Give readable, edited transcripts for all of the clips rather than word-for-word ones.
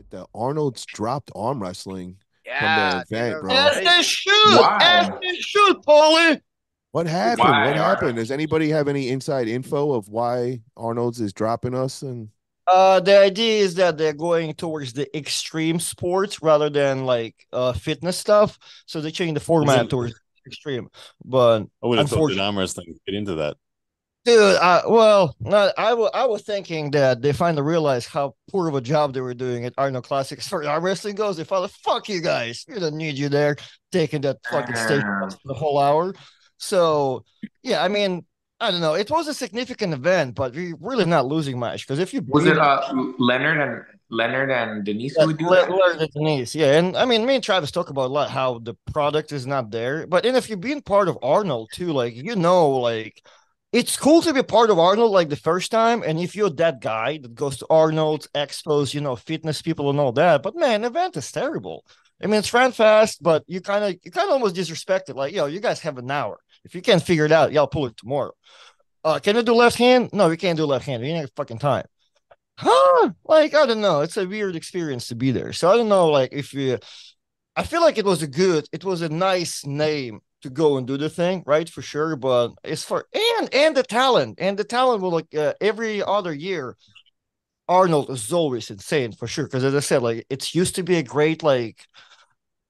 the Arnold's dropped arm wrestling from their Yeah, dude, event, that was bro. As they crazy. should. As Why? they should, Paulie. What happened? What Why, happened? Arnold? Does anybody have any inside info of why Arnold's is dropping us? And The idea is that they're going towards the extreme sports rather than like fitness stuff. So they change the format Isn't towards extreme. But I would have thought that unfortunately, arm wrestling would fit into that. dude, I was thinking that they finally realized how poor of a job they were doing at Arnold Classic as far as arm wrestling goes. They finally, fuck you guys. We don't need you there taking that fucking stage Uh, for the whole hour. So, yeah, I mean, I don't know. It was a significant event, but we're really not losing much because if you was it beat Leonard and Denise who would do that? Learn at Denise, yeah, and I mean, me and Travis talk about a lot how the product is not there, but then if you're being part of Arnold too, like like it's cool to be part of Arnold like the first time, and if you're that guy that goes to Arnold's expos, fitness people and all that, but man, the event is terrible. I mean, it's ran fast, but you kind of almost disrespect it. Like, you guys have an hour. If you can't figure it out, y'all pull it tomorrow. Can you do left hand? No, we can't do left hand. We ain't got fucking time. Huh? Like, I don't know. It's a weird experience to be there. So I don't know, like, if you, I feel like it was a nice name to go and do the thing, right? For sure. But it's for, and the talent will, like, every other year, Arnold is always insane for sure. Because as I said, like, it's used to be a great, like,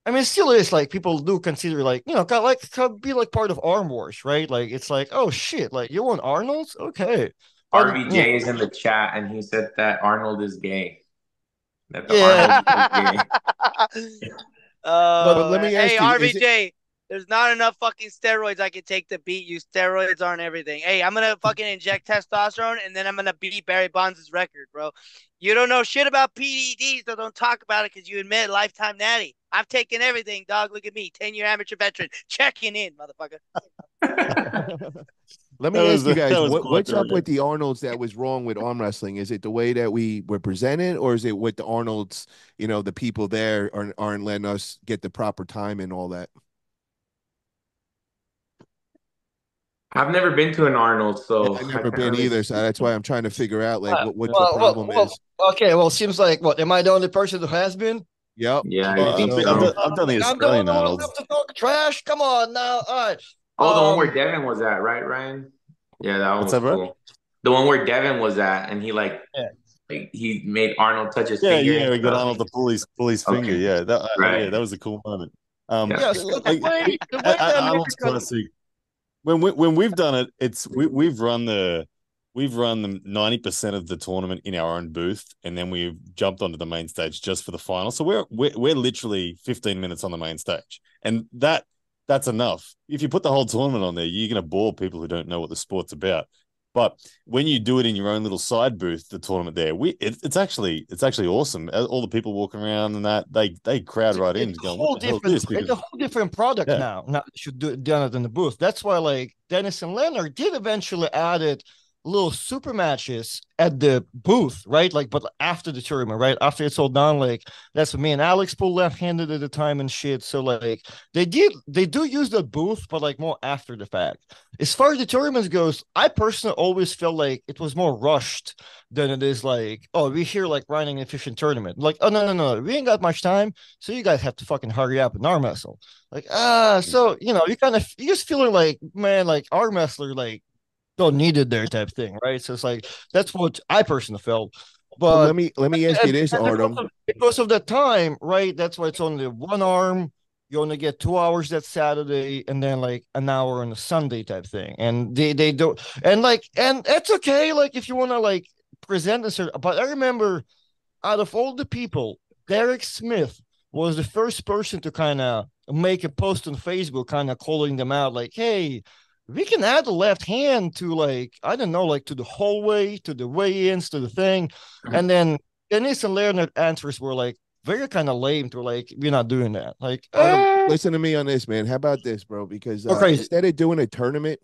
I mean, it still is like people do consider like could be like part of Arm Wars, right? Like it's like, oh shit, like you want Arnold's, okay, but RVJ is in the chat and he said that Arnold is gay. That the yeah, Arnold is gay. but Oh, let me hey, ask you, is it RVJ, there's not enough fucking steroids I can take to beat you. Steroids aren't everything. Hey, I'm gonna fucking inject testosterone and then I'm gonna beat Barry Bonds' record, bro. You don't know shit about PEDs, so don't talk about it because you admit lifetime natty. I've taken everything, dog. Look at me, 10-year amateur veteran, checking in, motherfucker. let That me was ask you that guys, was quite what's the up with record. the Arnolds that was wrong with arm wrestling? Is it the way that we were presented, or is it with the Arnolds, the people there aren't letting us get the proper time and all that? I've never been to an Arnold, Yeah, so I've I never can't been really either, so speak. that's why I'm trying to figure out like what the well, problem is. okay. Well, seems like what am I the only person who has been? Yep, Yeah, I I think Well, think so. I've so. done, I've done the I'm the only Australian one who have Arnold's. to talk trash. Come on now. All right. Oh, the one where Um. Devin was at, right, Ryan? Yeah, that one What's was that, bro? cool. The one where Devin was at, and he Yeah. he made Arnold touch his Yeah, finger yeah, and we got stuff. Arnold to pull his finger. Okay, Yeah, yeah, right. that was a cool moment. Yeah. Yeah. So Like the way at the Arnold's American Classic, when we've done it, we've run the 90% of the tournament in our own booth, and then we've jumped onto the main stage just for the final. So we're literally 15 minutes on the main stage, and that's enough. If you put the whole tournament on there, you're going to bore people who don't know what the sport's about. But when you do it in your own little side booth, the tournament there, it's actually awesome. All the people walking around and that they crowd right in, it's a going, "What whole the hell is different this?" it's Because a whole different product yeah, now. Now should do done it in the booth. That's why like Dennis and Leonard did eventually added little super matches at the booth, right? Like, but after the tournament, right? After it's all done, like that's what me and Alex pulled left-handed at the time and shit. So like they do use the booth, but like more after the fact. As far as the tournaments goes, I personally always felt like it was more rushed than it is like, oh, we here like running an efficient tournament. Like, oh no, we ain't got much time, so you guys have to fucking hurry up and arm wrestle. Like, so you just feeling like, man, like arm wrestler like don't need it there type thing, right? So it's like that's what I personally felt. But But let me ask you this, Artem. because of the time, right? That's why it's only one arm. You only get 2 hours that Saturday, and then like an hour on a Sunday type thing. And they don't, and it's okay. Like if you want to like present a certain, but I remember out of all the people, Derek Smith was the first person to kind of make a post on Facebook, kind of calling them out, like, "Hey, we can add the left hand to like I don't know, like to the hallway, to the weigh-ins, to the thing." And then Dennis and Leonard answers were like very kind of lame. To like, we're not doing that. Like, Artem, listen to me on this, man. How about this, bro? Because so crazy. instead of doing a tournament,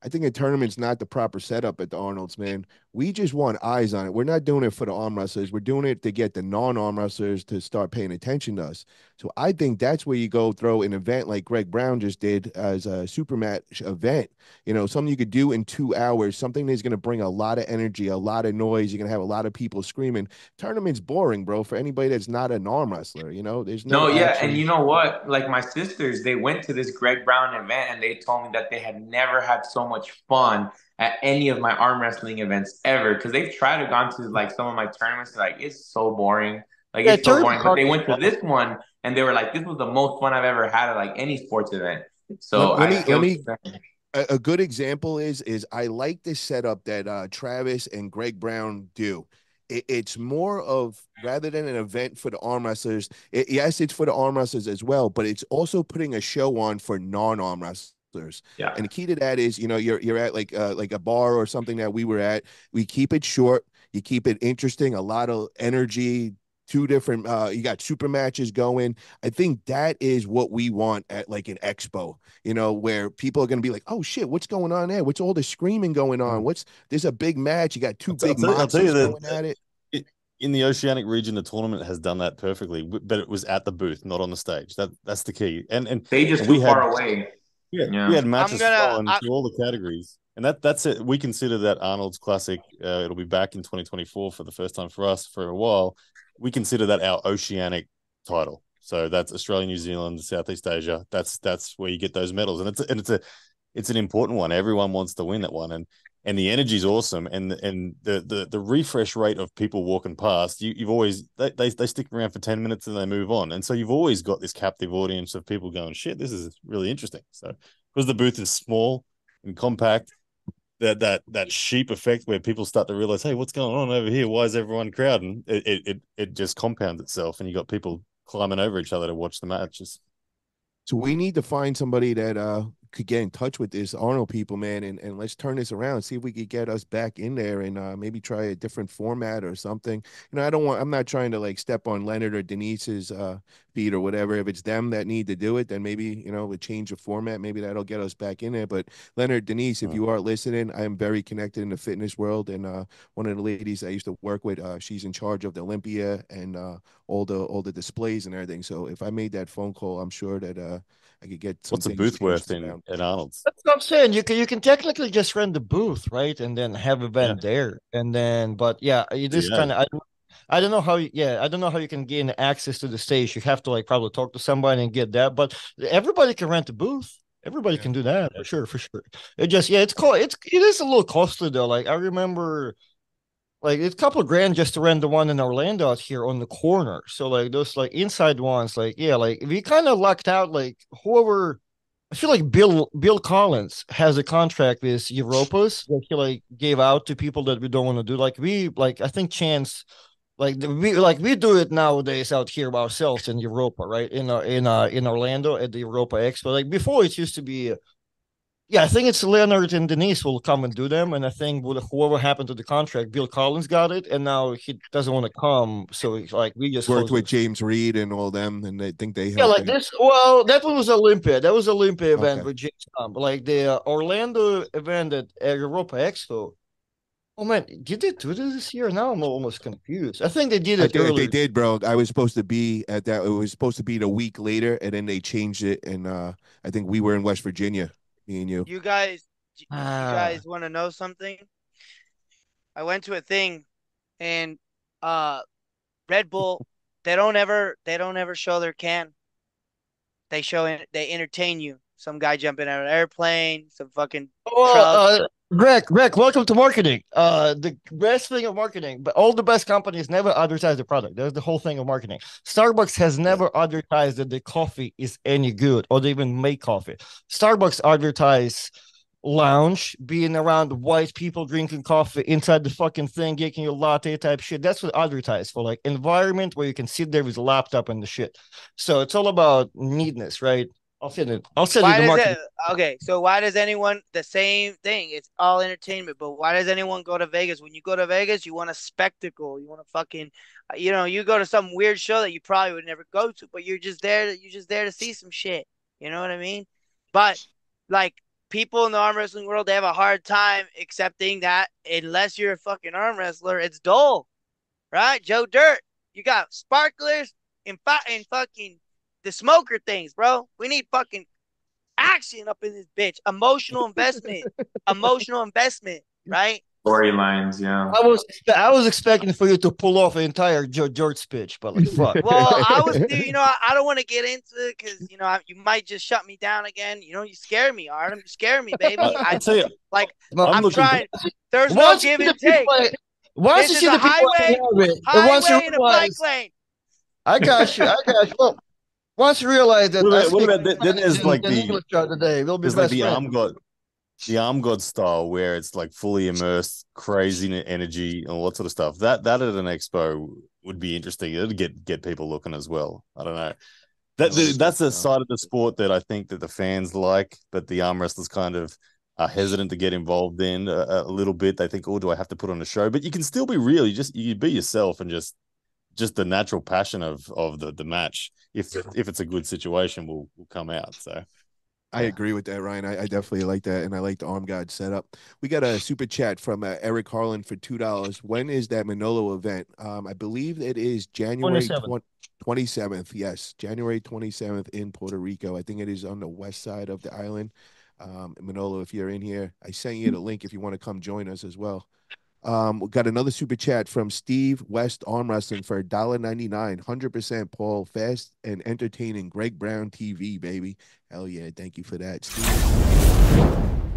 I think a tournament's not the proper setup at the Arnold's, man. We just want eyes on it. We're not doing it for the arm wrestlers. We're doing it to get the non-arm wrestlers to start paying attention to us. So I think that's where you go throw an event like Greg Brown just did as a super match event. Something you could do in 2 hours, something that's going to bring a lot of energy, a lot of noise. You're going to have a lot of people screaming. Tournament's boring, bro, for anybody that's not an arm wrestler. There's No, no yeah, and action. you know what? Like my sisters, they went to this Greg Brown event and they told me that they had never had so much fun at any of my arm wrestling events ever. Because they've tried to gone to like some of my tournaments, like it's so boring. Like Yeah, it's so tournament boring. But hard they to went to this one and they were like, this was the most fun I've ever had at like any sports event. So Let I me get let what me you're saying. a good example is I like this setup that Travis and Greg Brown do. It's more of rather than an event for the arm wrestlers. Yes, it's for the arm wrestlers as well, but it's also putting a show on for non-arm wrestlers. Yeah. And the key to that is, you're at like a bar or something that we were at. We keep it short. You keep it interesting. A lot of energy. Two different. You got super matches going. I think that is what we want at like an expo, where people are going to be like, oh shit, what's going on there? What's all the screaming going on? There's a big match. You got two big I'll tell you monsters that going at it. in the Oceanic region, the tournament has done that perfectly, but it was at the booth, not on the stage. That's the key. And They just we too had far away. we Yeah. had I'm matches gonna. flowing through all the categories, and that's it. We consider that Arnold's Classic. It'll be back in 2024 for the first time for us for a while. We consider that our Oceanic title. So that's Australia, New Zealand, Southeast Asia. That's where you get those medals, and it's an important one. Everyone wants to win that one, and the energy is awesome, and the refresh rate of people walking past you've always they stick around for 10 minutes and they move on, and so you've always got this captive audience of people going, shit, this is really interesting. So because the booth is small and compact, that sheep effect where people start to realize, hey, what's going on over here? Why is everyone crowding? It just compounds itself, and you got people climbing over each other to watch the matches. So we need to find somebody that could get in touch with this Arnold people, man, and let's turn this around. See if we could get us back in there and maybe try a different format or something. I'm not trying to like step on Leonard or Denise's feet or whatever. If it's them that need to do it, then maybe we change the format. Maybe that'll get us back in there. But Leonard, Denise, if you are listening, I am very connected in the fitness world, and one of the ladies I used to work with, she's in charge of the Olympia and all the displays and everything. So if I made that phone call, I'm sure that I could get some What's a things booth worth changed around. at Arnold's? That's what I'm saying. You can technically just rent the booth, right, and then have event there, and then. But yeah, it is kind of. I don't know how. I don't know how you can gain access to the stage. You have to like probably talk to somebody and get that. But everybody can rent a booth. Everybody can do that for sure, for sure. It just it is a little costly though. Like I remember, like it's a couple of grand just to rent the one in Orlando out here on the corner. So like those like inside ones, like like we kind of lucked out. Like whoever, I feel like Bill Collins has a contract with Europas that he like gave out to people that we don't want to do. Like I think Chance, we do it nowadays out here ourselves in Europa, right? In Orlando at the Europa Expo. Like before, it used to be. Yeah, I think it's Leonard and Denise will come and do them, and I think with whoever happened to the contract, Bill Collins got it, and now he doesn't want to come, so like we just Worked close with it. James Reed and all them, and they think they Yeah, helped like you. this. Well, that one was Olympia. That was Olympia event Okay. with James Tom. But like the Orlando event at Europa Expo. Oh man, did they do this year? Now I'm almost confused. I think they did I it think they earlier. did, bro. I was supposed to be at that. It was supposed to be the week later, and then they changed it. And I think we were in West Virginia, me and you. You guys, you Ah, guys want to know something? I went to a thing, and uh, Red Bull, they don't ever show their can. They entertain you. Some guy jumping out of an airplane, some fucking well, truck. Greg, welcome to marketing. The best thing of marketing, but all the best companies never advertise the product. That's the whole thing of marketing. Starbucks has Yeah. never advertised that the coffee is any good or they even make coffee. Starbucks advertise lounge, being around white people drinking coffee inside the fucking thing, getting your latte type shit. That's what advertised for, like environment where you can sit there with a laptop and the shit. So it's all about neatness, right? I'll send you Why the does marketing. it? Okay, so why does anyone the same thing? It's all entertainment, but why does anyone go to Vegas? When you go to Vegas, you want a spectacle. You want to fucking, you go to some weird show that you probably would never go to, but you're just there. You're just there to see some shit. You know what I mean? But like people in the arm wrestling world, they have a hard time accepting that unless you're a fucking arm wrestler, it's dull, right? Joe Dirt, you got sparklers and fucking the smoker things, bro. We need fucking action up in this bitch. Emotional investment, right? Storylines, yeah. I was expecting for you to pull off an entire George speech, but like fuck. Well, I was, dude, I don't want to get into it because you might just shut me down again. You scare me, Artem. You scare me, baby. I tell you, like I'm looking. trying. There's no give and take. Once you This see is the a people highway and a bike lane. I got you. Well, once you realize that, what about then there's like English today, we'll be there's like best friends. The Arm God style where it's like fully immersed, crazy energy and all that sort of stuff. That at an expo would be interesting. It'd get people looking as well. I don't know. That's a side of the sport that I think that the fans like, but the arm wrestlers kind of are hesitant to get involved in a little bit. They think, oh, do I have to put on a show? But you can still be real. You be yourself and just the natural passion of the match. If it's a good situation, will come out. So. I agree with that, Ryan. I definitely like that, and I like the Arm God setup. We got a super chat from Eric Harlan for $2. When is that Manolo event? I believe it is January 27th. Yes, January 27th in Puerto Rico. I think it is on the west side of the island. Manolo, if you're in here, I sent you the link if you want to come join us as well. We got another super chat from Steve West Arm Wrestling for $1.99. 100% Paul, fast and entertaining Greg Brown TV, baby. Hell yeah, thank you for that, Steve.